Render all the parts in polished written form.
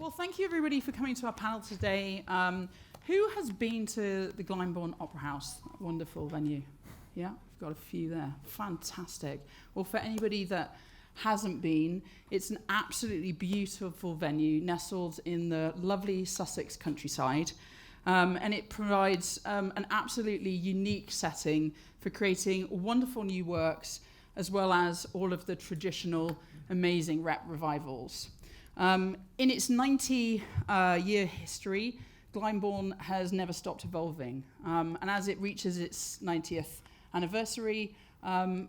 Well, thank you everybody for coming to our panel today. Who has been to the Glyndebourne Opera House? Wonderful venue. Yeah, we've got a few there. Fantastic. Well, for anybody that hasn't been, it's an absolutely beautiful venue nestled in the lovely Sussex countryside. And it provides an absolutely unique setting for creating wonderful new works, as well as all of the traditional amazing revivals. In its 90-year history, Glyndebourne has never stopped evolving. And as it reaches its 90th anniversary,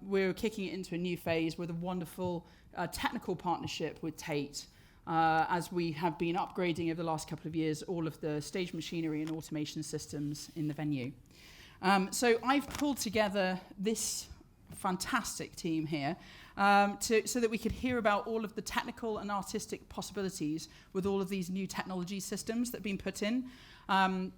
we're kicking it into a new phase with a wonderful technical partnership with TAIT, as we have been upgrading over the last couple of years all of the stage machinery and automation systems in the venue. So I've pulled together this fantastic team here so that we could hear about all of the technical and artistic possibilities with all of these new technology systems that have been put in. And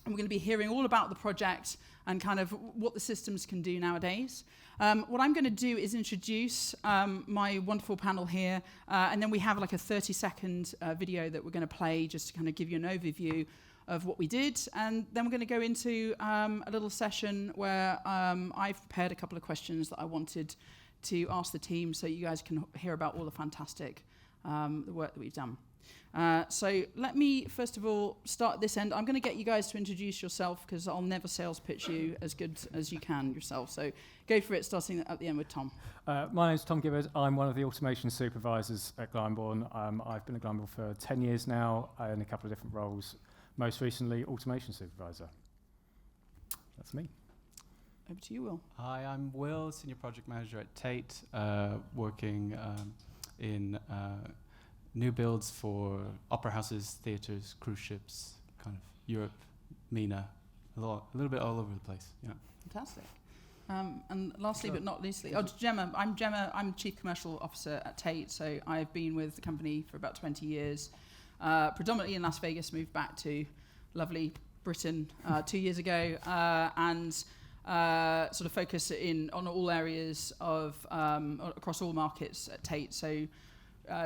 we're going to be hearing all about the project and kind of what the systems can do nowadays. What I'm going to do is introduce my wonderful panel here, and then we have like a 30-second video that we're going to play just to kind of give you an overview of what we did. And then we're going to go into a little session where I've prepared a couple of questions that I wanted to ask the team so you guys can hear about all the fantastic the work that we've done. So let me, first of all, start at this end. I'm going to get you guys to introduce yourself because I'll never sales pitch you as good as you can yourself. So go for it, starting at the end with Tom. My name's Tom Gibberd. I'm one of the automation supervisors at Glyndebourne. I've been at Glyndebourne for 10 years now in a couple of different roles. Most recently, automation supervisor. That's me. Over to you, Will. Hi, I'm Will, Senior Project Manager at TAIT, working in new builds for opera houses, theatres, cruise ships, kind of Europe, MENA, a little bit all over the place. Yeah. Fantastic. And lastly but not leastly, Gemma. I'm Gemma. I'm Chief Commercial Officer at TAIT, so I've been with the company for about 20 years, predominantly in Las Vegas, moved back to lovely Britain 2 years ago, and sort of focus on all areas of across all markets at TAIT. So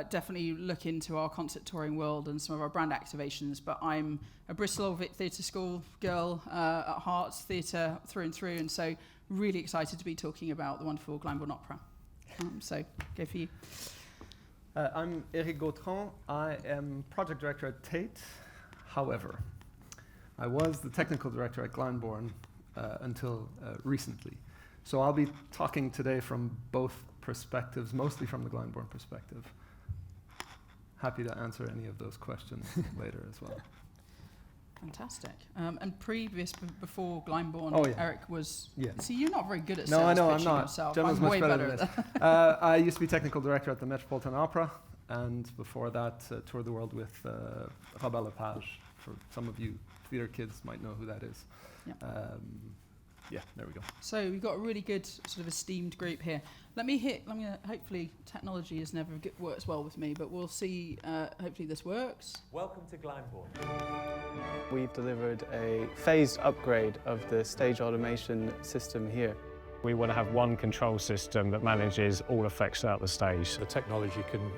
definitely look into our concert touring world and some of our brand activations. But I'm a Bristol Theatre School girl at heart, theatre through and through, and so really excited to be talking about the wonderful Glyndebourne Opera. So go for you. I'm Eric Gautron. I am Project Director at TAIT. However, I was the Technical Director at Glyndebourne until recently. So I'll be talking today from both perspectives, mostly from the Glyndebourne perspective. Happy to answer any of those questions later as well. Fantastic. And before Glyndebourne, oh, yeah. Eric was... Yeah. See, you're not very good at no, sales I know, pitching I'm not. yourself. Gemma's I'm much way better better than at this. that. I used to be Technical Director at the Metropolitan Opera, and before that, toured the world with Robert Lepage. For some of you theatre kids might know who that is. Yep. Yeah, there we go. So we've got a really good sort of esteemed group here. Hopefully technology works well with me, but we'll see, hopefully this works. Welcome to Glyndebourne. We've delivered a phased upgrade of the stage automation system here. We want to have one control system that manages all effects throughout the stage. The technology can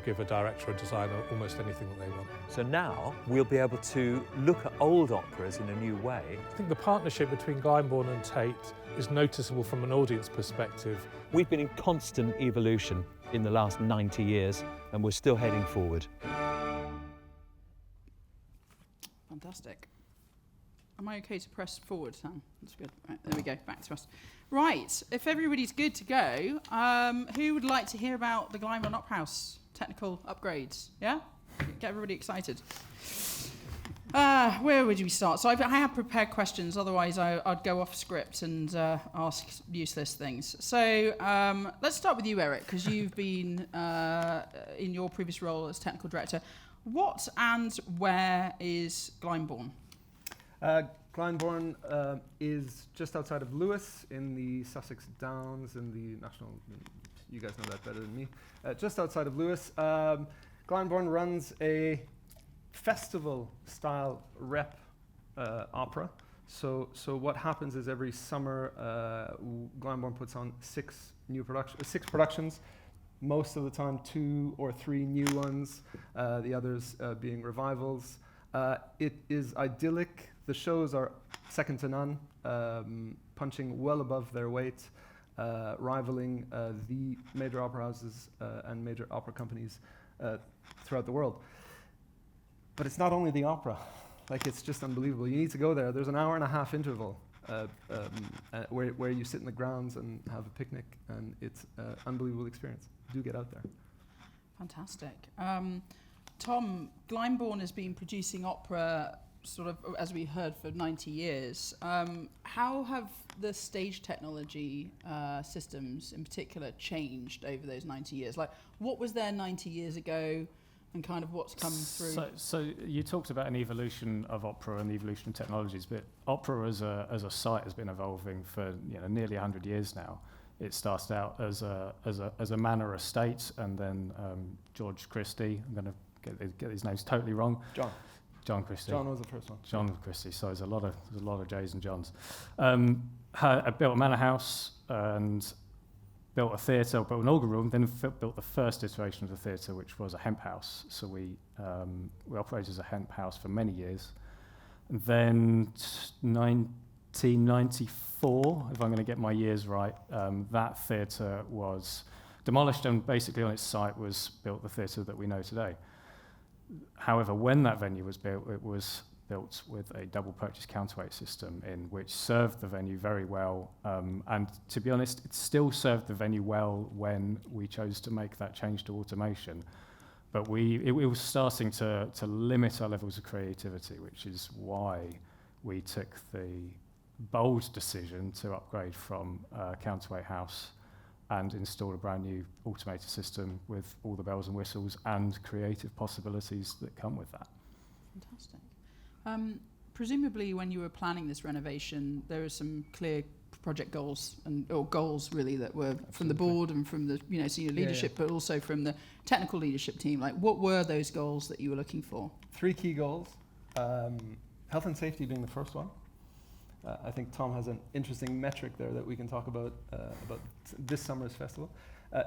give a director or designer almost anything that they want. So now we'll be able to look at old operas in a new way. I think the partnership between Glyndebourne and TAIT is noticeable from an audience perspective. We've been in constant evolution in the last 90 years, and we're still heading forward. Fantastic. Am I okay to press forward, Sam? That's good. Right, there we go. Back to us. Right. If everybody's good to go, who would like to hear about the Glyndebourne Opera House technical upgrades? Yeah? Get everybody excited. Where would we start? So I have prepared questions. Otherwise, I'd go off script and ask useless things. So let's start with you, Eric, because you've been in your previous role as technical director. What and where is Glyndebourne? Glyndebourne is just outside of Lewes in the Sussex Downs in the National... You guys know that better than me. Just outside of Lewes. Glyndebourne runs a festival-style rep opera. So what happens is every summer, Glyndebourne puts on six productions. most of the time 2 or 3 new ones, the others being revivals. It is idyllic. The shows are second to none, punching well above their weight, rivaling the major opera houses and major opera companies throughout the world. But it's not only the opera. Like, it's just unbelievable. You need to go there. There's an hour-and-a-half interval where you sit in the grounds and have a picnic, and it's an unbelievable experience. Do get out there. Fantastic. Tom, Glyndebourne has been producing opera, sort of, as we heard, for 90 years. How have the stage technology systems in particular changed over those 90 years? Like, what was there 90 years ago, and kind of what's come through? So you talked about an evolution of opera and the evolution of technologies, but opera as a site has been evolving for nearly 100 years now. It started out as a manor estate, and then George Christie, I'm going to get his names totally wrong. John Christie. John was the first one. John Christie. So there's a lot of J's and Johns. I built a manor house and built a theatre, built an organ room, then built the first iteration of the theatre, which was a hemp house. So we operated as a hemp house for many years. And then 1994, if I'm going to get my years right, that theatre was demolished, and basically on its site was built the theatre that we know today. However, when that venue was built, it was built with a double purchase counterweight system in which served the venue very well. And to be honest, it still served the venue well when we chose to make that change to automation. But it was starting to limit our levels of creativity, which is why we took the bold decision to upgrade from counterweight house and install a brand new automated system with all the bells and whistles and creative possibilities that come with that. Fantastic. Presumably, when you were planning this renovation, there were some clear project goals, or goals really, that were from the board and from the senior leadership, but also from the technical leadership team. Like, what were those goals that you were looking for? 3 key goals. Health and safety being the first one. I think Tom has an interesting metric there that we can talk about this summer's festival.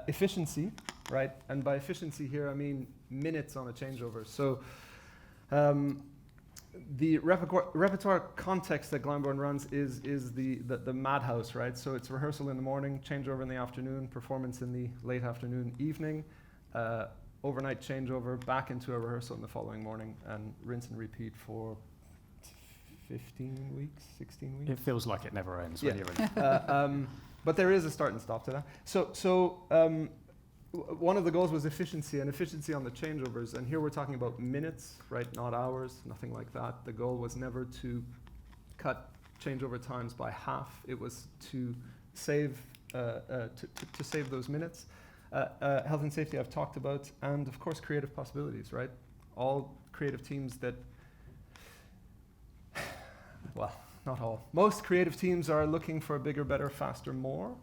Efficiency, right? And by efficiency here, I mean minutes on a changeover. So the repertoire context that Glyndebourne runs is the madhouse, right? So it's rehearsal in the morning, changeover in the afternoon, performance in the late afternoon, evening, overnight changeover, back into a rehearsal in the following morning, and rinse and repeat for 15 weeks, 16 weeks. It feels like it never ends when you're in it. But there is a start and stop to that. So one of the goals was efficiency, and efficiency on the changeovers. And here we're talking about minutes, right? Not hours, nothing like that. The goal was never to cut changeover times by half. It was to save save those minutes. Health and safety I've talked about, and of course creative possibilities, right? All creative teams that, well, not all. Most creative teams are looking for bigger, better, faster, more,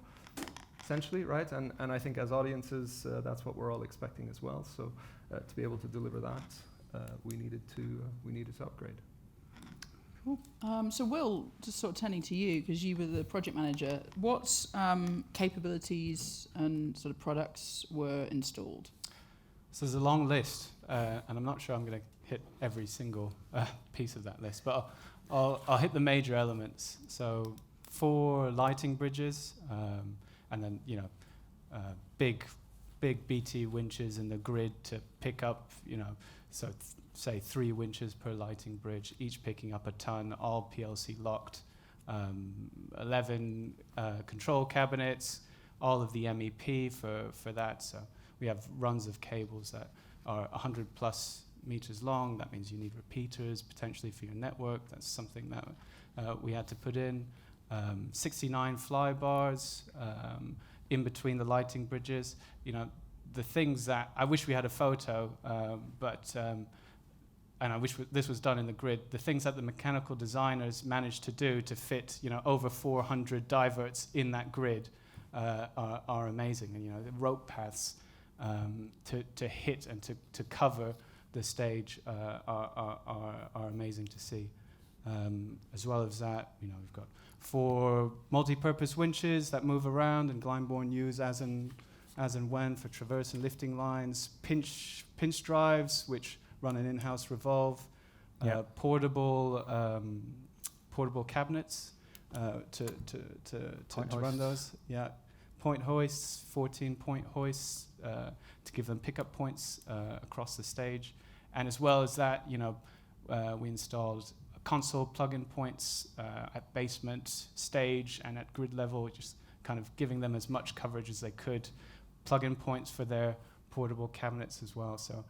essentially, right? And I think as audiences, that's what we're all expecting as well. So to be able to deliver that, we needed to upgrade. Cool. So Will, just sort of turning to you, because you were the project manager, what capabilities and sort of products were installed? So there's a long list, and I'm not sure I'm going to hit every single piece of that list, but I'll hit the major elements. So 4 lighting bridges, and then big BT winches in the grid to pick up, so say 3 winches per lighting bridge, each picking up a ton, all PLC locked. 11 control cabinets, all of the MEP for that. So we have runs of cables that are 100 plus meters long. That means you need repeaters potentially for your network. That's something that we had to put in. 69 fly bars in between the lighting bridges. The things that I wish we had a photo, and I wish this was done in the grid. The things that the mechanical designers managed to do to fit, over 400 diverts in that grid are amazing. And the rope paths to hit and to cover the stage are amazing to see. As well as that, we've got 4 multi-purpose winches that move around, and Glyndebourne use as and as and when for traverse and lifting lines, pinch drives, which run an in-house revolve, portable cabinets to run those. Yeah, point hoists, 14-point hoists to give them pickup points across the stage, and as well as that, we installed console plug-in points at basement, stage, and at grid level, just kind of giving them as much coverage as they could. Plug-in points for their portable cabinets as well. So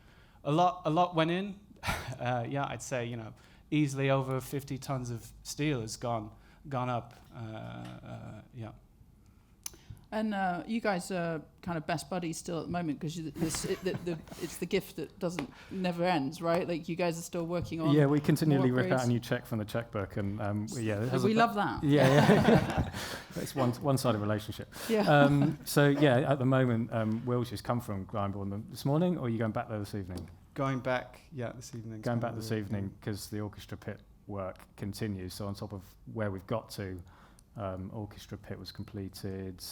a lot went in. I'd say easily over 50 tons of steel has gone up. And you guys are kind of best buddies still at the moment, because it's the gift that never ends, right? Like, you guys are still working on. Yeah, we continually more rip out upgrades. a new check from the checkbook, and We love that. Yeah. It's one-sided relationship. Yeah. At the moment, Will's just come from Glyndebourne this morning, or are you going back there this evening? Going back, this evening. Going back this evening, because the orchestra pit work continues. So on top of where we've got to, orchestra pit was completed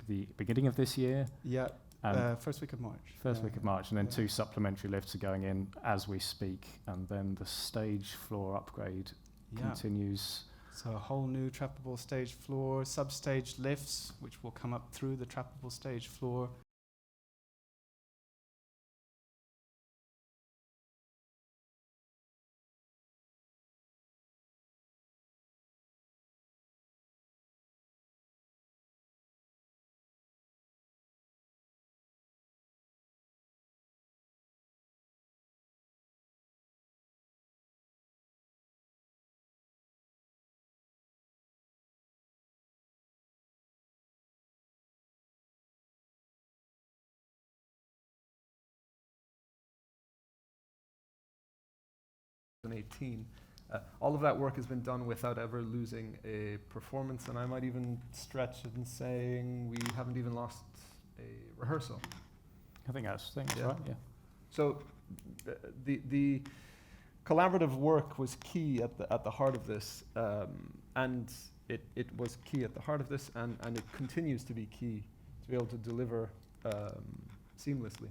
the beginning of this year. Yeah, first week of March. First week of March, and then 2 supplementary lifts are going in as we speak, and then the stage floor upgrade continues. So a whole new trappable stage floor, sub-stage lifts, which will come up through the trappable stage floor. All of that work has been done without ever losing a performance, and I might even stretch it in saying we haven't even lost a rehearsal. I think that's right, yeah. So the collaborative work was key at the heart of this, and it was key at the heart of this, and it continues to be key to be able to deliver seamlessly.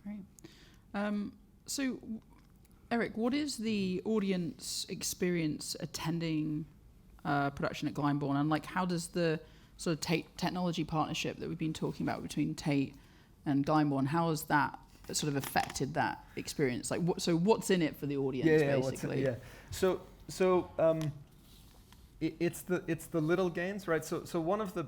Great. So, Eric, what is the audience experience attending production at Glyndebourne, and how does the sort of TAIT technology partnership that we've been talking about between TAIT and Glyndebourne, how has that sort of affected that experience? So what's in it for the audience, basically? So it's the little gains, right? So one of the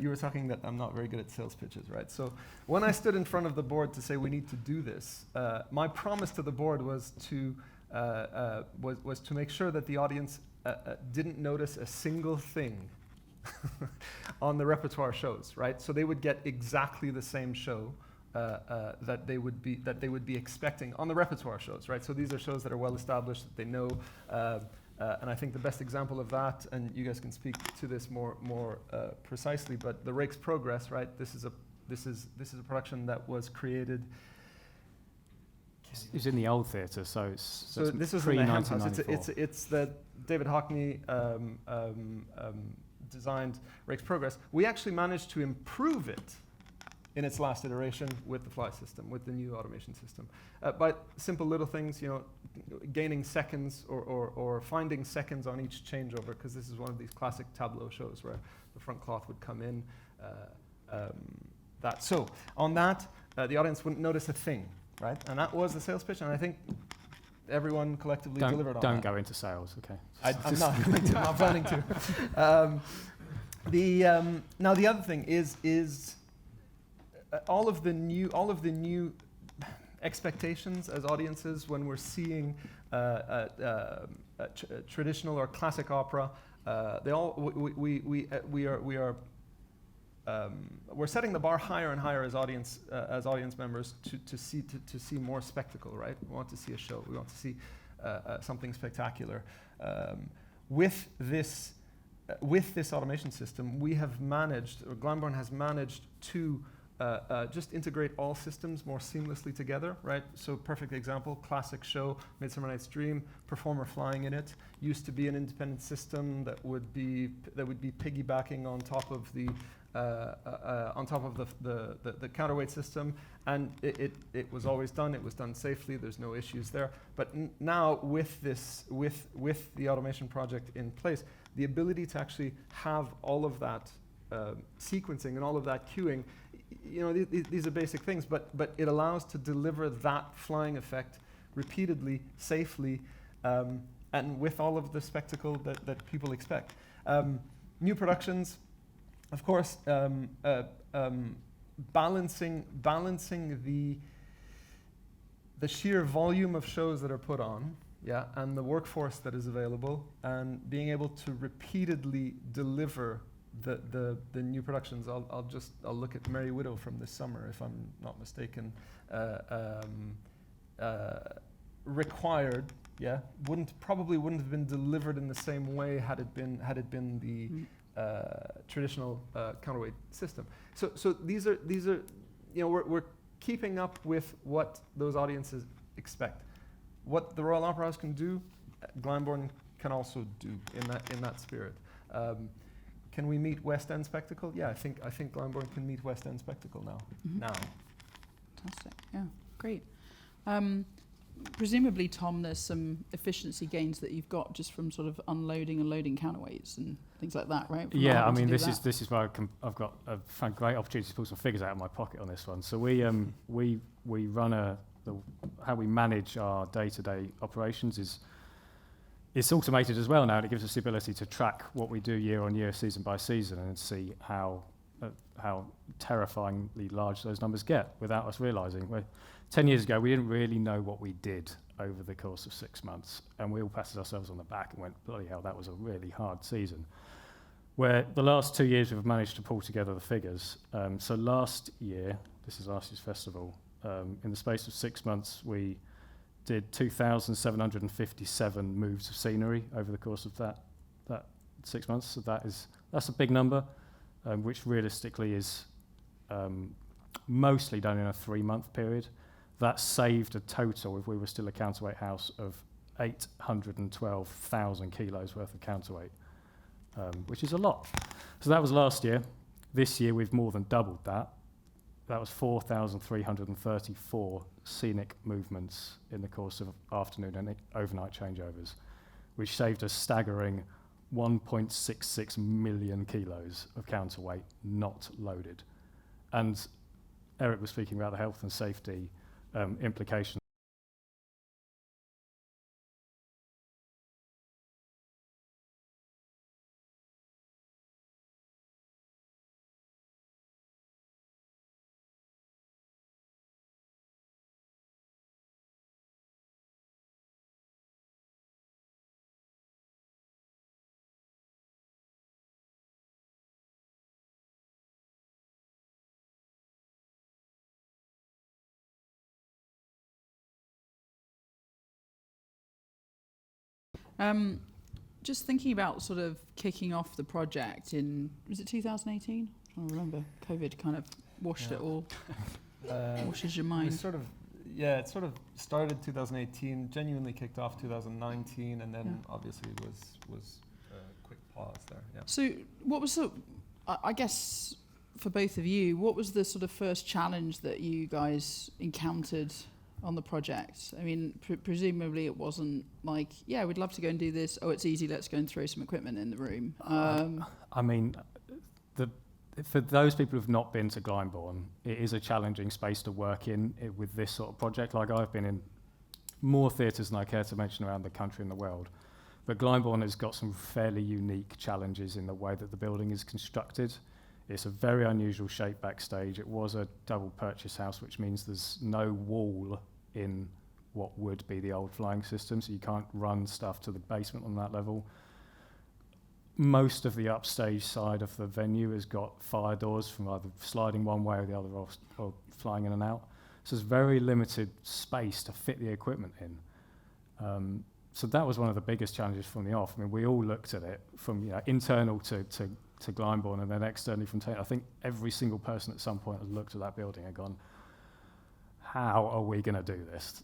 you were talking that I'm not very good at sales pitches, right? So when I stood in front of the board to say we need to do this, my promise to the board was to make sure that the audience didn't notice a single thing on the repertoire shows, right? So they would get exactly the same show that they would be expecting on the repertoire shows, right? So these are shows that are well established, that they know. And I think the best example of that, and you guys can speak to this more precisely, but the Rake's Progress, right? This is a production that was created. It's in the old theatre, so this was in the Hemp-House. It's the David Hockney designed Rake's Progress. We actually managed to improve it in its last iteration with the fly system, with the new automation system. By simple little things, gaining seconds or finding seconds on each changeover, because this is one of these classic tableau shows where the front cloth would come in. So on that, the audience wouldn't notice a thing, right? And that was the sales pitch, and I think everyone collectively delivered on that. Don't go into sales, okay? I'm not going to. I'm not planning to. Now the other thing is all of the new expectations as audiences when we're seeing traditional or classic opera. We're setting the bar higher and higher as audience members to see more spectacle, right? We want to see a show. We want to see something spectacular. With this automation system, Glyndebourne has managed to just integrate all systems more seamlessly together, right? So perfect example, classic show, Midsummer Night's Dream, performer flying in it. Used to be an independent system that would be piggybacking on top of the on top of the counterweight system, and it was always done. It was done safely. There's no issues there. But now with this, with the automation project in place, the ability to actually have all of that sequencing and all of that queuing, you know, these are basic things, but it allows to deliver that flying effect repeatedly, safely, and with all of the spectacle that people expect. New productions, of course, balancing the sheer volume of shows that are put on, yeah, and the workforce that is available, and being able to repeatedly deliver the new productions. I'll look at Merry Widow from this summer, if I'm not mistaken. Required, yeah, probably wouldn't have been delivered in the same way had it been the traditional counterweight system. So these are, you know, we're keeping up with what those audiences expect. What the Royal Opera House can do, Glyndebourne can also do in that spirit. Can we meet West End spectacle? Yeah, I think Glyndebourne can meet West End spectacle now. Mm-hmm. Now. Fantastic. Yeah, great. Presumably, Tom, there's some efficiency gains that you've got just from sort of unloading and loading counterweights and things like that, right? From Yeah, I mean, this is where I've got a great opportunity to pull some figures out of my pocket on this one. So we run how we manage our day-to-day operations is it's automated as well now, and it gives us the ability to track what we do year on year, season by season, and see how terrifyingly large those numbers get without us realising. 10 years ago, we didn't really know what we did over the course of 6 months, and we all patted ourselves on the back and went, bloody hell, that was a really hard season. Where the last 2 years we've managed to pull together the figures. So last year, this is last year's festival, in the space of 6 months, we did 2,757 moves of scenery over the course of that 6 months. So that's a big number, which realistically is mostly done in a 3-month period. That saved a total, if we were still a counterweight house, of 812,000 kilos worth of counterweight, which is a lot. So that was last year. This year we've more than doubled that. That was 4,334 scenic movements in the course of afternoon and overnight changeovers, which saved a staggering 1.66 million kilos of counterweight not loaded. And Eric was speaking about the health and safety implications. Just thinking about sort of kicking off the project was it 2018? I'm trying to remember. COVID kind of washed it all. Washes your mind. It sort of started 2018, genuinely kicked off 2019, and then obviously was a quick pause there. Yeah. So what was I guess for both of you, what was the sort of first challenge that you guys encountered on the project? I mean, presumably it wasn't like, yeah, we'd love to go and do this. Oh, it's easy. Let's go and throw some equipment in the room. I mean, for those people who've not been to Glyndebourne, it is a challenging space to work in with this sort of project. Like, I've been in more theatres than I care to mention around the country and the world. But Glyndebourne has got some fairly unique challenges in the way that the building is constructed. It's a very unusual shape backstage. It was a double purchase house, which means there's no wall in what would be the old flying system, so you can't run stuff to the basement on that level. Most of the upstage side of the venue has got fire doors from either sliding one way or the other, or flying in and out. So there's very limited space to fit the equipment in. So that was one of the biggest challenges from the off. I mean, we all looked at it from internal to Glyndebourne, and then externally from TAIT. I think every single person at some point has looked at that building and gone, how are we going to do this?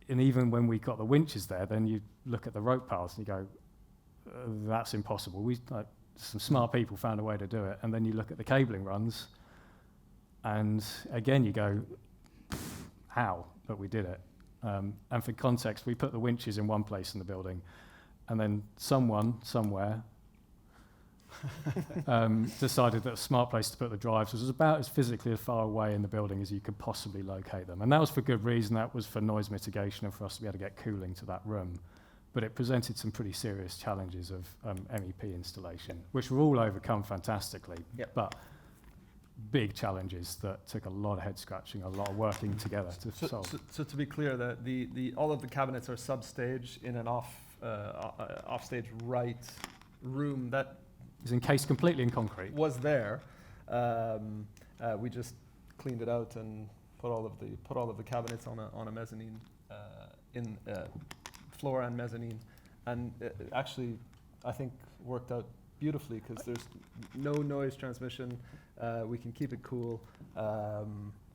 And even when we got the winches there, then you look at the rope piles and you go, that's impossible. some smart people found a way to do it. And then you look at the cabling runs, and again you go, how? But we did it. And for context, we put the winches in one place in the building, and then someone, somewhere, decided that a smart place to put the drives was about as physically far away in the building as you could possibly locate them. And that was for good reason. That was for noise mitigation and for us to be able to get cooling to that room. But it presented some pretty serious challenges of MEP installation, which were all overcome fantastically. Yep. But big challenges that took a lot of head scratching, a lot of working together to solve. So to be clear, that the all of the cabinets are substage in an offstage right room that It's encased completely in concrete. was there. We just cleaned it out and put all of the cabinets on a mezzanine in floor and mezzanine, and it actually I think worked out beautifully because there's no noise transmission. We can keep it cool.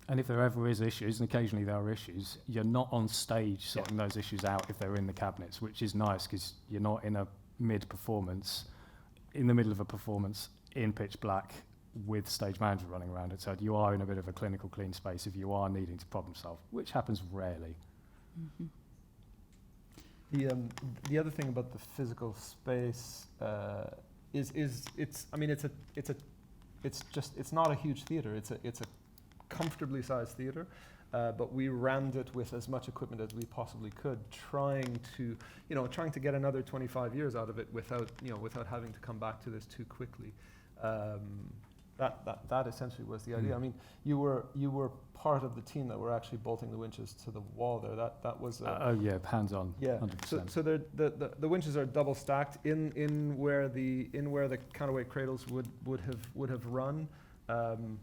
And if there ever is issues, and occasionally there are issues, you're not on stage sorting those issues out if they're in the cabinets, which is nice because you're not in a mid-performance, in the middle of a performance in pitch black with stage manager running around it. So you are in a bit of a clinical clean space if you are needing to problem solve, which happens rarely. Mm-hmm. The other thing about the physical space is it's not a huge theater. It's a comfortably sized theater, but we rammed it with as much equipment as we possibly could, trying to get another 25 years out of it without having to come back to this too quickly. That essentially was the idea. I mean, you were part of the team that were actually bolting the winches to the wall there. That was hands on. yeah. 100%. So the winches are double stacked in where the counterweight cradles would have run. I'm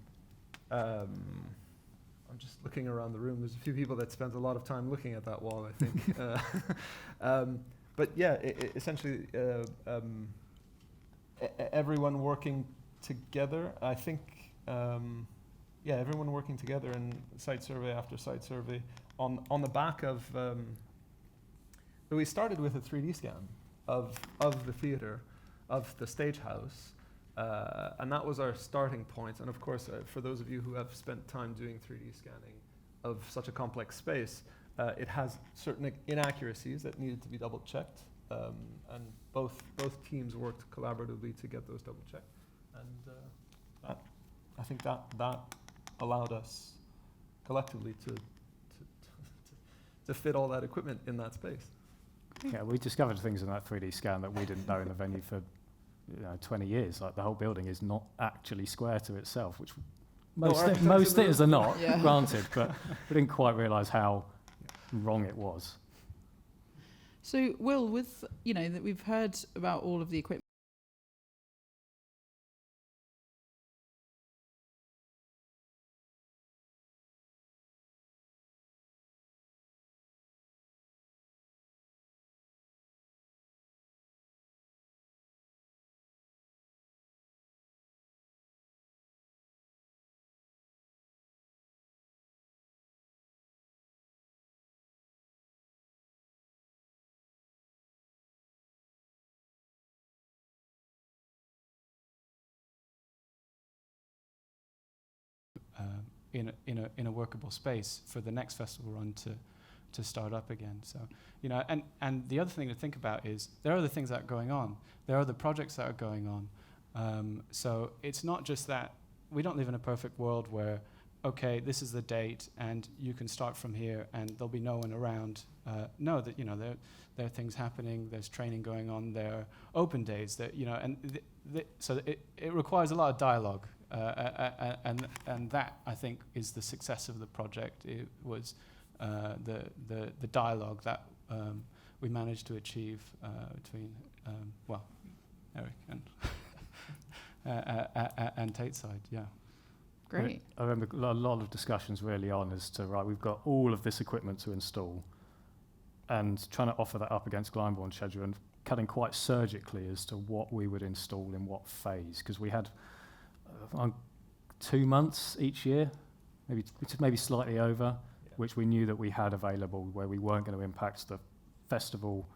just looking around the room. There's a few people that spent a lot of time looking at that wall, I think. But yeah, essentially, everyone working together. I think, everyone working together in site survey after site survey on the back of. We started with a 3D scan of the theatre, of the stage house. And that was our starting point. And of course, for those of you who have spent time doing 3D scanning of such a complex space, it has certain inaccuracies that needed to be double checked. And both teams worked collaboratively to get those double checked. And I think that allowed us collectively to fit all that equipment in that space. Yeah, we discovered things in that 3D scan that we didn't know in the venue for 20 years. Like the whole building is not actually square to itself, which most theatres are not, granted, but we didn't quite realise how wrong it was. So, Will, with that we've heard about all of the equipment. In a workable space for the next festival run to start up again. So and the other thing to think about is there are other things that are going on. There are other projects that are going on. So it's not just that we don't live in a perfect world where this is the date and you can start from here and there'll be no one around. No, that there are things happening. There's training going on. There are open days that so it requires a lot of dialogue. And that, I think, is the success of the project. It was the dialogue that we managed to achieve between Eric and TAIT side. Yeah. Great. I remember a lot of discussions early on as to we've got all of this equipment to install, and trying to offer that up against Glyndebourne schedule and cutting quite surgically as to what we would install in what phase, because we had 2 months each year, maybe slightly over, which we knew that we had available, where we weren't going to impact the festival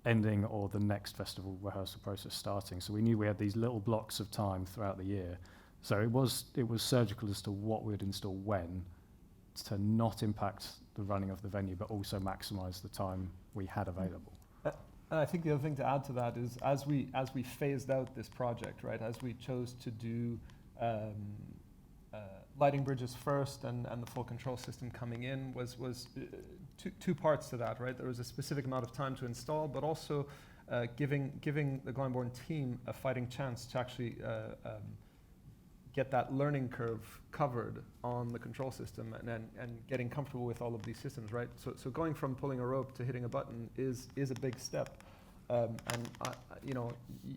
ending or the next festival rehearsal process starting. So we knew we had these little blocks of time throughout the year. So it was surgical as to what we would install when, to not impact the running of the venue, but also maximise the time we had available. I think the other thing to add to that is as we phased out this project, right, as we chose to do lighting bridges first and the full control system coming in was two parts to that, right? There was a specific amount of time to install, but also giving the Glyndebourne team a fighting chance to actually get that learning curve covered on the control system and getting comfortable with all of these systems, right? So going from pulling a rope to hitting a button is a big step, and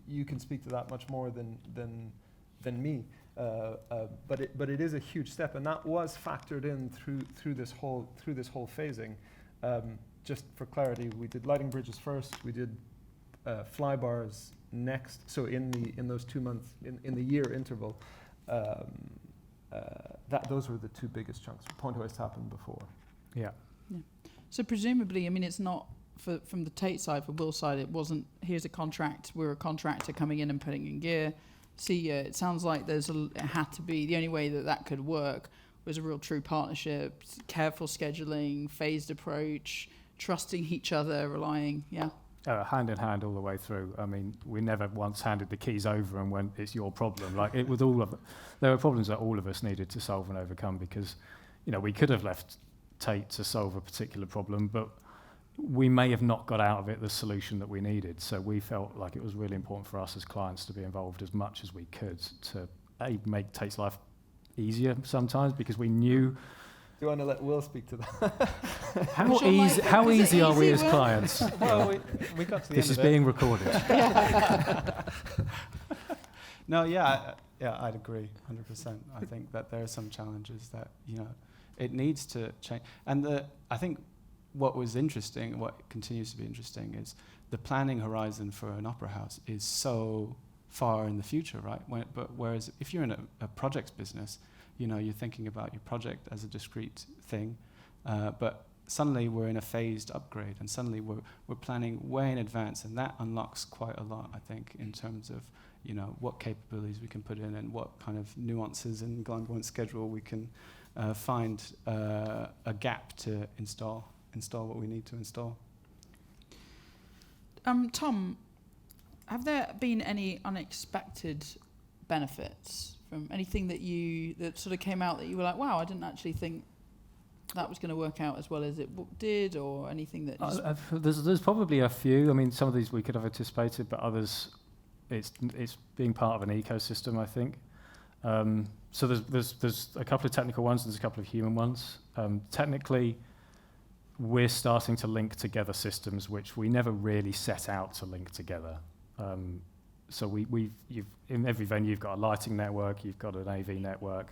you can speak to that much more than me. But it is a huge step, and that was factored in through this whole phasing. Just for clarity, we did lighting bridges first. We did fly bars next. So in those 2 months in the year interval, those were the two biggest chunks. Point hoist happened before. Yeah. So presumably, I mean, it's not from the TAIT side, for Will's side, it wasn't, here's a contract, we're a contractor coming in and putting in gear. See, it sounds like it had to be, the only way that could work was a real true partnership, careful scheduling, phased approach, trusting each other, relying, hand in hand all the way through. I mean, we never once handed the keys over and went, it's your problem. Like, it was all of it. There were problems that all of us needed to solve and overcome because, we could have left TAIT to solve a particular problem, but we may have not got out of it the solution that we needed. So we felt like it was really important for us as clients to be involved as much as we could to make TAIT's life easier sometimes, because we knew. Do you want to let Will speak to that? How easy are we as clients? Well, we got to the this end is of it. being recorded. No, I'd agree 100%. I think that there are some challenges that, it needs to change. And I think what was interesting, what continues to be interesting, is the planning horizon for an opera house is so far in the future, right? Whereas if you're in a projects business, you're thinking about your project as a discrete thing, but suddenly we're in a phased upgrade, and suddenly we're planning way in advance, and that unlocks quite a lot, I think, in terms of what capabilities we can put in and what kind of nuances in Glyndebourne's schedule we can find a gap to install what we need to install. Tom, have there been any unexpected benefits from anything that sort of came out that you were like, wow, I didn't actually think that was going to work out as well as it did, or anything that there's probably a few. I mean, some of these we could have anticipated, but others, it's being part of an ecosystem, I think. So there's a couple of technical ones, and there's a couple of human ones. Technically, we're starting to link together systems which we never really set out to link together. So you've in every venue you've got a lighting network, you've got an AV network,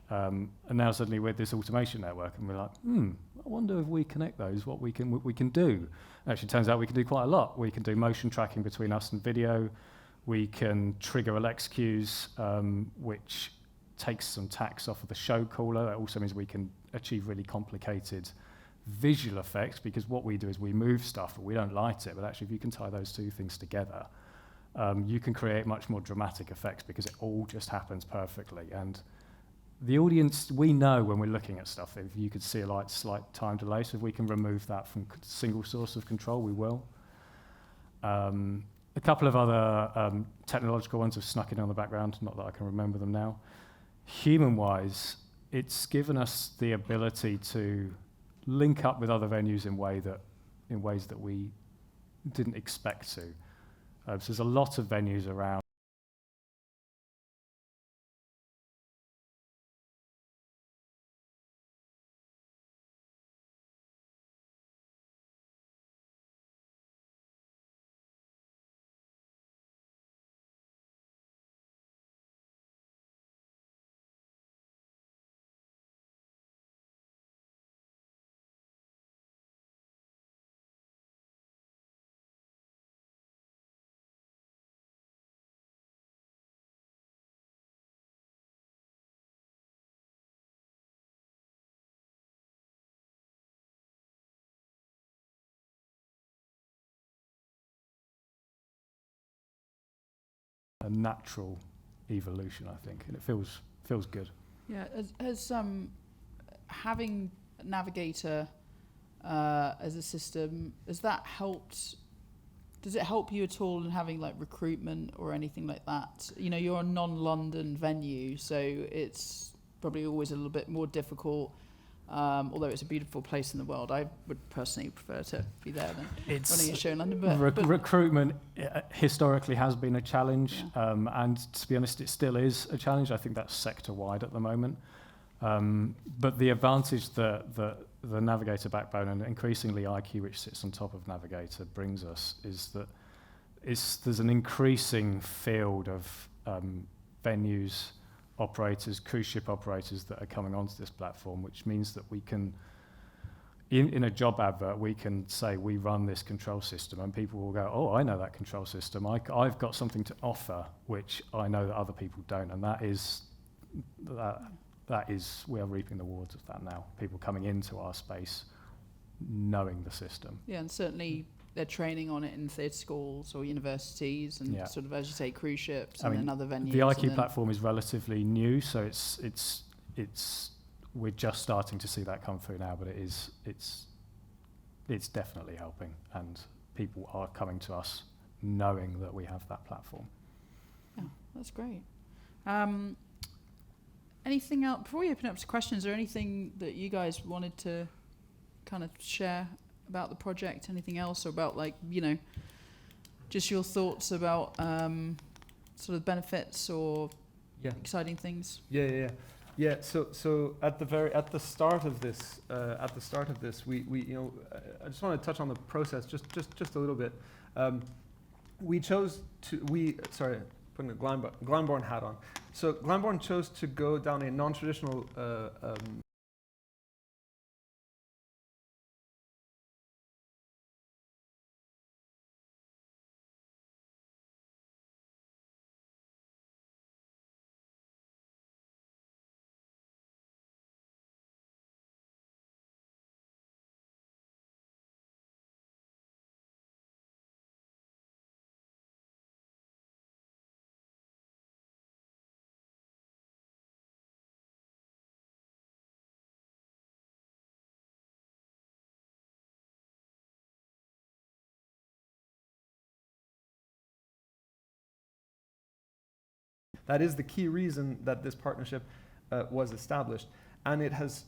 and now suddenly with this automation network, and we're like, I wonder if we connect those, what we can do. Actually, it turns out we can do quite a lot. We can do motion tracking between us and video. We can trigger Alex cues, which takes some tax off of the show caller. That also means we can achieve really complicated visual effects, because what we do is we move stuff, but we don't light it. But actually, if you can tie those two things together, you can create much more dramatic effects, because it all just happens perfectly. And the audience, we know when we're looking at stuff, if you could see a slight time delay, so if we can remove that from single source of control, we will. A couple of other technological ones have snuck in on the background, not that I can remember them now. Human-wise, it's given us the ability to link up with other venues in ways that we didn't expect to. So there's a lot of venues around natural evolution, I think, and it feels good. Yeah, has having Navigator as a system, has that helped? Does it help you at all in having like recruitment or anything like that? You know, you're a non-London venue, so it's probably always a little bit more difficult. Although it's a beautiful place in the world, I would personally prefer to be there than running a show in London. But recruitment historically has been a challenge, and to be honest, it still is a challenge. I think that's sector-wide at the moment. But the advantage that the Navigator backbone and increasingly IQ, which sits on top of Navigator, brings us is that there's an increasing field of venues, operators, cruise ship operators that are coming onto this platform, which means that we can, in a job advert, we can say we run this control system, and people will go, oh, I know that control system. I've got something to offer, which I know that other people don't, and that is we are reaping the rewards of that now. People coming into our space, knowing the system. yeah, and certainly they're training on it in theatre schools or universities, and sort of, as you say, cruise ships and then other venues. The IQ platform is relatively new, so it's we're just starting to see that come through now, but it's definitely helping, and people are coming to us knowing that we have that platform. Yeah, that's great. Anything else before we open up to questions? Or anything that you guys wanted to kind of share about the project? Anything else, or about, like, you know, just your thoughts about sort of benefits or exciting things? Yeah. So at the start of this, we you know, I just want to touch on the process just a little bit. Putting a Glyndebourne hat on. So Glyndebourne chose to go down a non-traditional That is the key reason that this partnership was established, and it has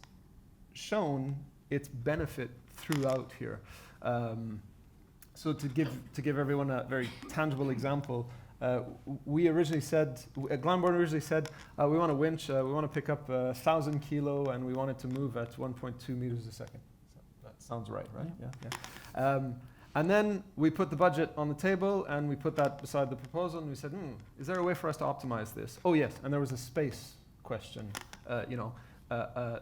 shown its benefit throughout here. So to give everyone a very tangible example, we originally said, Glyndebourne originally said, we want a winch, we want to pick up 1,000 kilo, and we want it to move at 1.2 meters a second. So that sounds right? Yeah. And then we put the budget on the table, and we put that beside the proposal, and we said, is there a way for us to optimize this? Oh yes, and there was a space question,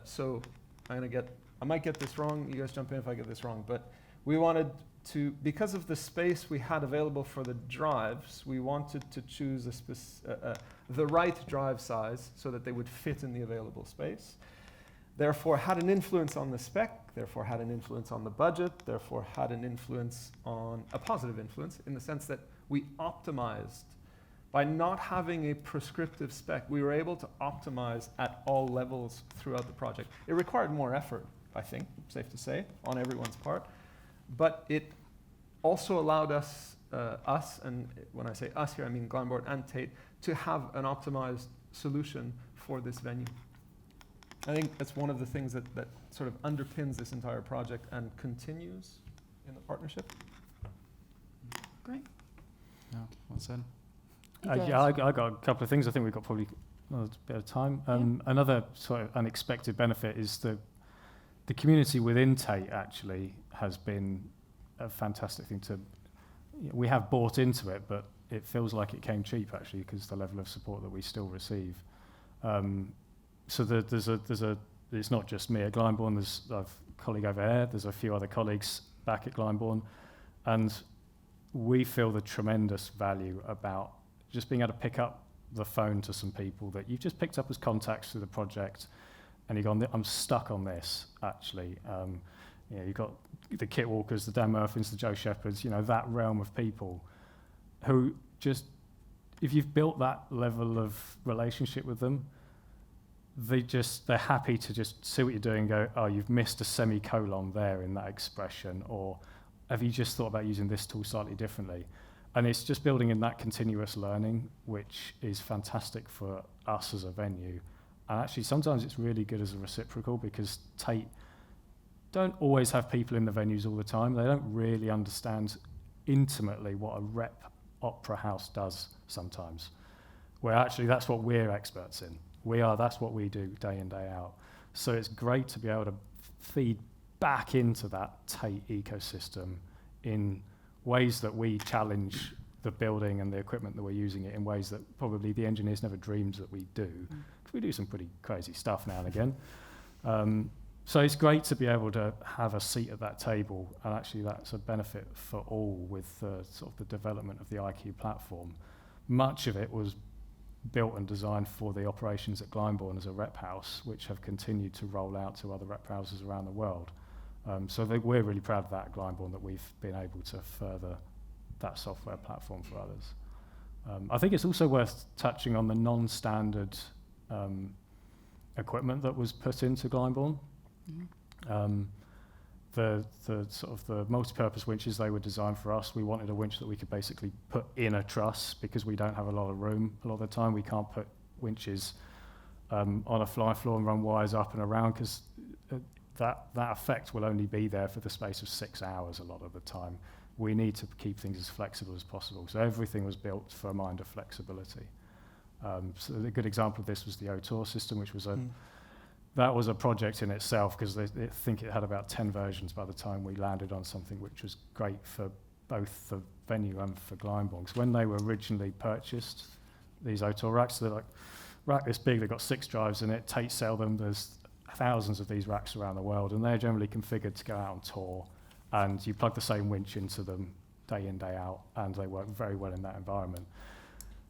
so I might get this wrong, you guys jump in if I get this wrong, but we wanted to, because of the space we had available for the drives, we wanted to choose the right drive size so that they would fit in the available space. Therefore had an influence on the spec, therefore had an influence on the budget, therefore had an influence on a positive influence, in the sense that we optimized. By not having a prescriptive spec, we were able to optimize at all levels throughout the project. It required more effort, I think, safe to say, on everyone's part, but it also allowed us, and when I say us here, I mean Glyndebourne and TAIT, to have an optimized solution for this venue. I think that's one of the things that sort of underpins this entire project and continues in the partnership. Great. Yeah, well said. I got a couple of things. I think we've got probably a bit of time. Another sort of unexpected benefit is the community within TAIT actually has been a fantastic thing to. We have bought into it, but it feels like it came cheap actually, because the level of support that we still receive. So there's a. It's not just me at Glyndebourne. There's a colleague over here. There's a few other colleagues back at Glyndebourne, and we feel the tremendous value about just being able to pick up the phone to some people that you've just picked up as contacts through the project, and you've gone, I'm stuck on this actually. You've got the Kit Walkers, the Dan Murphys, the Joe Shepherds. That realm of people who just if you've built that level of relationship with them, they're happy to just see what you're doing and go, oh, you've missed a semicolon there in that expression, or have you just thought about using this tool slightly differently? And it's just building in that continuous learning, which is fantastic for us as a venue. And actually, sometimes it's really good as a reciprocal, because TAIT don't always have people in the venues all the time. They don't really understand intimately what a rep opera house does sometimes, where actually that's what we're experts in. That's what we do day in, day out. So it's great to be able to feed back into that TAIT ecosystem in ways that we challenge the building and the equipment that we're using it in ways that probably the engineers never dreamed that we do. Because we do some pretty crazy stuff now and again. So it's great to be able to have a seat at that table, and actually that's a benefit for all with sort of the development of the IQ platform. Much of it was built and designed for the operations at Glyndebourne as a rep house, which have continued to roll out to other rep houses around the world. So we're really proud of that at Glyndebourne, that we've been able to further that software platform for others. I think it's also worth touching on the non-standard equipment that was put into Glyndebourne. The sort of the multi-purpose winches, they were designed for us. We wanted a winch that we could basically put in a truss, because we don't have a lot of room. A lot of the time we can't put winches on a fly floor and run wires up and around, because that effect will only be there for the space of 6 hours a lot of the time. We need to keep things as flexible as possible. So everything was built for a mind of flexibility. So a good example of this was the OTOR system, which was that was a project in itself, because I think it had about 10 versions by the time we landed on something which was great for both the venue and for Glyndebourne. Because when they were originally purchased, these OTOR racks, they're like rack this big, they've got 6 drives in it. TAIT sell them. There's thousands of these racks around the world, and they're generally configured to go out on tour, and you plug the same winch into them day in, day out, and they work very well in that environment.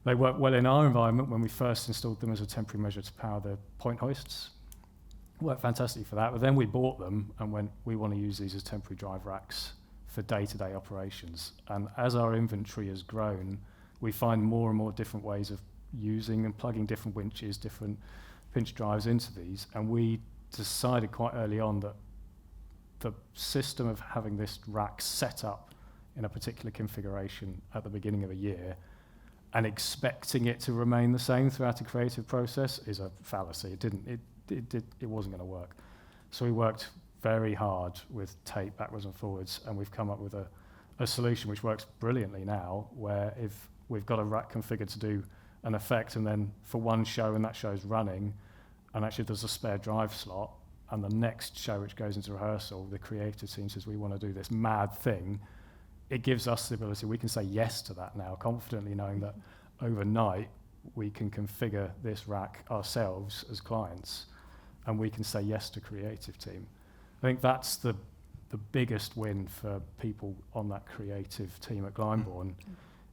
They work well in our environment when we first installed them as a temporary measure to power the point hoists. Worked fantastic for that, but then we bought them and went, we want to use these as temporary drive racks for day-to-day operations. And as our inventory has grown, we find more and more different ways of using and plugging different winches, different pinch drives into these. And we decided quite early on that the system of having this rack set up in a particular configuration at the beginning of a year and expecting it to remain the same throughout a creative process is a fallacy. It wasn't going to work. So we worked very hard with TAIT backwards and forwards, and we've come up with a solution which works brilliantly now, where if we've got a rack configured to do an effect, and then for one show, and that show's running, and actually there's a spare drive slot, and the next show which goes into rehearsal, the creative team says we want to do this mad thing, it gives us the ability, we can say yes to that now, confidently knowing that overnight we can configure this rack ourselves as clients, and we can say yes to creative team. I think that's the biggest win for people on that creative team at Glyndebourne,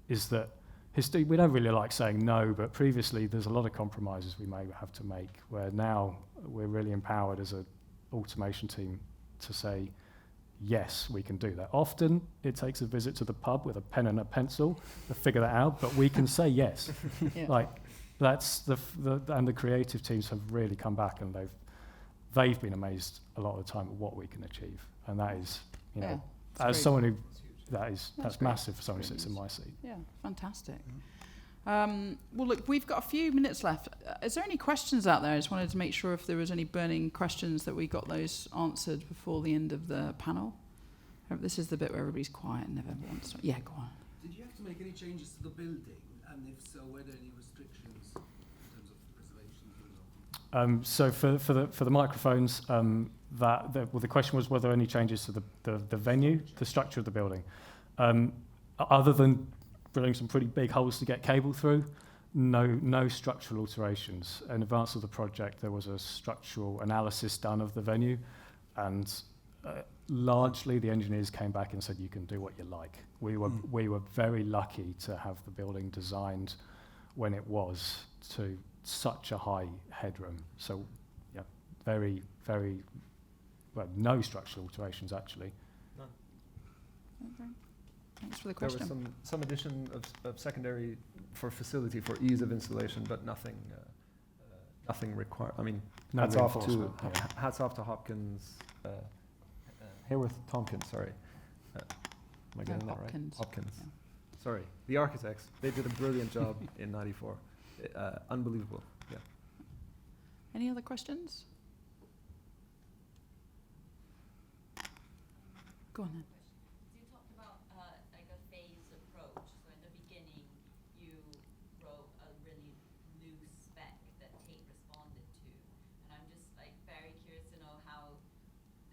is that we don't really like saying no, but previously there's a lot of compromises we may have to make, where now we're really empowered as an automation team to say, yes, we can do that. Often it takes a visit to the pub with a pen and a pencil to figure that out, but we can say yes. Yeah. Like, that's and the creative teams have really come back, and they've been amazed a lot of the time at what we can achieve, and that is, you know, as someone who that's massive for someone who sits in my seat. Yeah, fantastic. Well, look, we've got a few minutes left. Is there any questions out there? I just wanted to make sure if there was any burning questions that we got those answered before the end of the panel. This is the bit where everybody's quiet and never wants to. Yeah, go on. Did you have to make any changes to the building, and if so, were there any restrictions in terms of preservation? So for the microphones, the question was, were there any changes to the venue, the structure of the building, other than drilling some pretty big holes to get cable through? No structural alterations. In advance of the project, there was a structural analysis done of the venue, and largely the engineers came back and said, you can do what you like. We were very lucky to have the building designed when it was to such a high headroom. So yeah, very, very, well, no structural alterations actually. Okay. Thanks for the There was question. some addition of secondary for facility for ease of installation, but nothing required. I mean, No hats off to reinforcement, yeah. hats off to Hopkins, Hayworth Tompkins. Sorry, am I getting that right? Hopkins. Hopkins. Yeah. Sorry, the architects. They did a brilliant job in '94. Unbelievable. Yeah. Any other questions? Go on then. So you talked about like a phased approach. So in the beginning, you wrote a really loose spec that TAIT responded to, and I'm just like very curious to know how,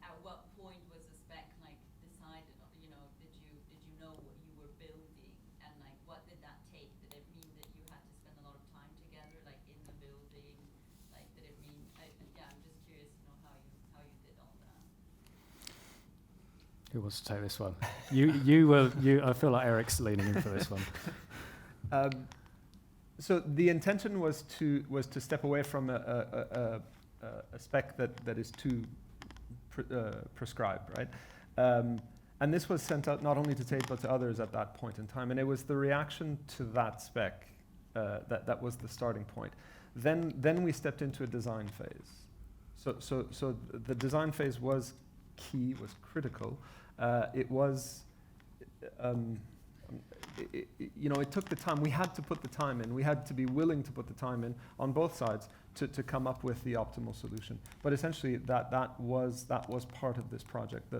at what point was the spec like decided? You know, did you know what you were building, and like what did that take? Did it mean that you had to spend a lot of time together, like in the building? Like, did it mean? Yeah, I'm just curious to know how you did all that. Who wants to take this one? I feel like Eric's leaning in for this one. So the intention was to step away from a spec that is too prescribed, right? And this was sent out not only to TAIT but to others at that point in time, and it was the reaction to that spec that was the starting point. Then we stepped into a design phase. So the design phase was key, was critical. It was, it took the time. We had to put the time in. We had to be willing to put the time in on both sides to come up with the optimal solution. But essentially, that was part of this project.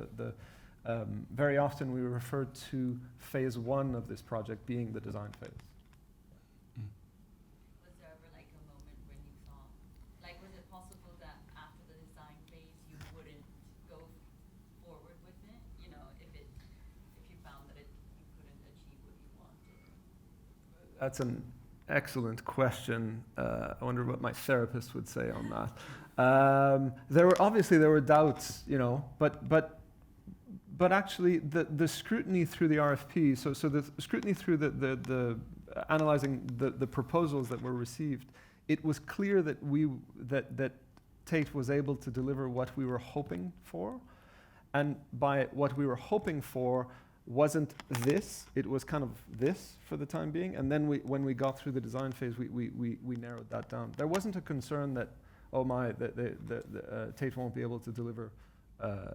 Very often we refer to phase one of this project being the design phase. Was there ever like a moment when you thought, like, was it possible that after the design phase you wouldn't go forward with it? You know, if you found that you couldn't achieve what you wanted. That's an excellent question. I wonder what my therapist would say on that. There were doubts, but actually the scrutiny through the RFP. So the scrutiny through the analyzing the proposals that were received, it was clear that that TAIT was able to deliver what we were hoping for, and by what we were hoping for wasn't this, it was kind of this for the time being. And then when we got through the design phase, we narrowed that down. There wasn't a concern that, oh my, TAIT won't be able to deliver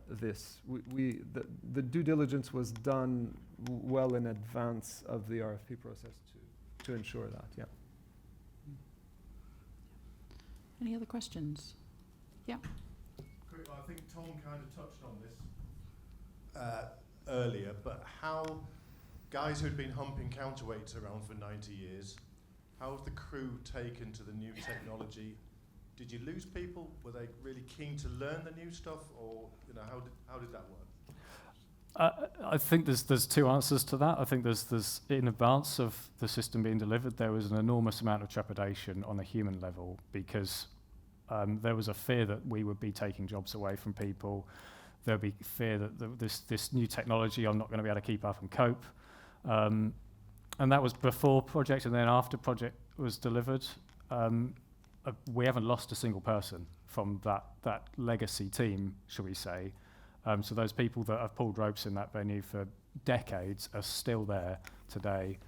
this. The due diligence was done well in advance of the RFP process to ensure that, yeah. Any other questions? Yeah. I think Tom kind of touched on this earlier, but how guys who'd been humping counterweights around for 90 years, how have the crew taken to the new technology? Did you lose people? Were they really keen to learn the new stuff, or how did that work? I think there's two answers to that. I think there's in advance of the system being delivered, there was an enormous amount of trepidation on a human level, because there was a fear that we would be taking jobs away from people. There'll be fear that this new technology, I'm not going to be able to keep up and cope. And that was before project, and then after project was delivered. We haven't lost a single person from that legacy team, shall we say. So those people that have pulled ropes in that venue for decades are still there today.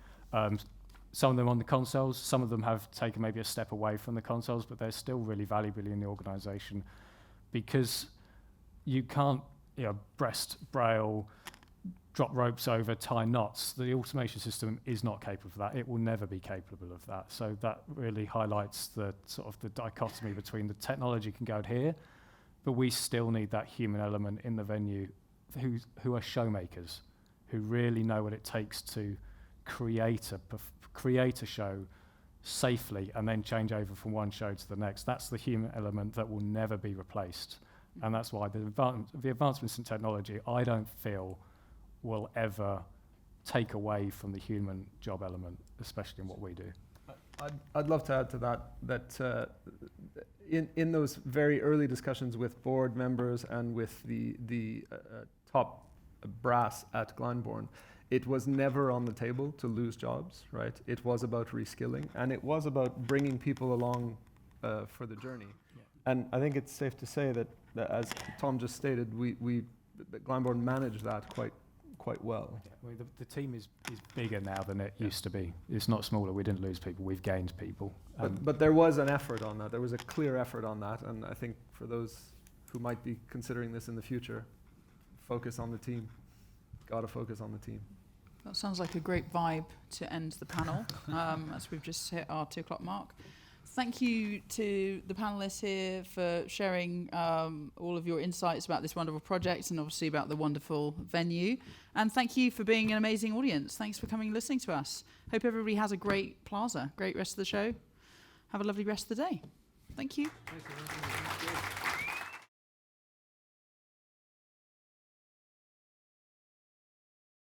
Some of them on the consoles, some of them have taken maybe a step away from the consoles, but they're still really valuable in the organisation, because you can't, breast, braille, drop ropes over, tie knots. The automation system is not capable of that. It will never be capable of that. So that really highlights the sort of the dichotomy between the technology can go here, but we still need that human element in the venue who are showmakers, who really know what it takes to create a show safely and then change over from one show to the next. That's the human element that will never be replaced. And that's why the advancements in technology, I don't feel, will ever take away from the human job element, especially in what we do. I'd love to add to that in those very early discussions with board members and with the top brass at Glyndebourne, it was never on the table to lose jobs, right? It was about reskilling, and it was about bringing people along for the journey. Yeah. And I think it's safe to say that as Tom just stated, we Glyndebourne managed that quite well. Yeah, well, the team is bigger now than it used to be. It's not smaller. We didn't lose people. We've gained people. But there was an effort on that. There was a clear effort on that. And I think for those who might be considering this in the future, focus on the team. Got to focus on the team. That sounds like a great vibe to end the panel as we've just hit our 2 o'clock mark. Thank you to the panelists here for sharing all of your insights about this wonderful project and obviously about the wonderful venue. And thank you for being an amazing audience. Thanks for coming and listening to us. Hope everybody has a great PLASA, great rest of the show. Have a lovely rest of the day. Thank you. Thank you.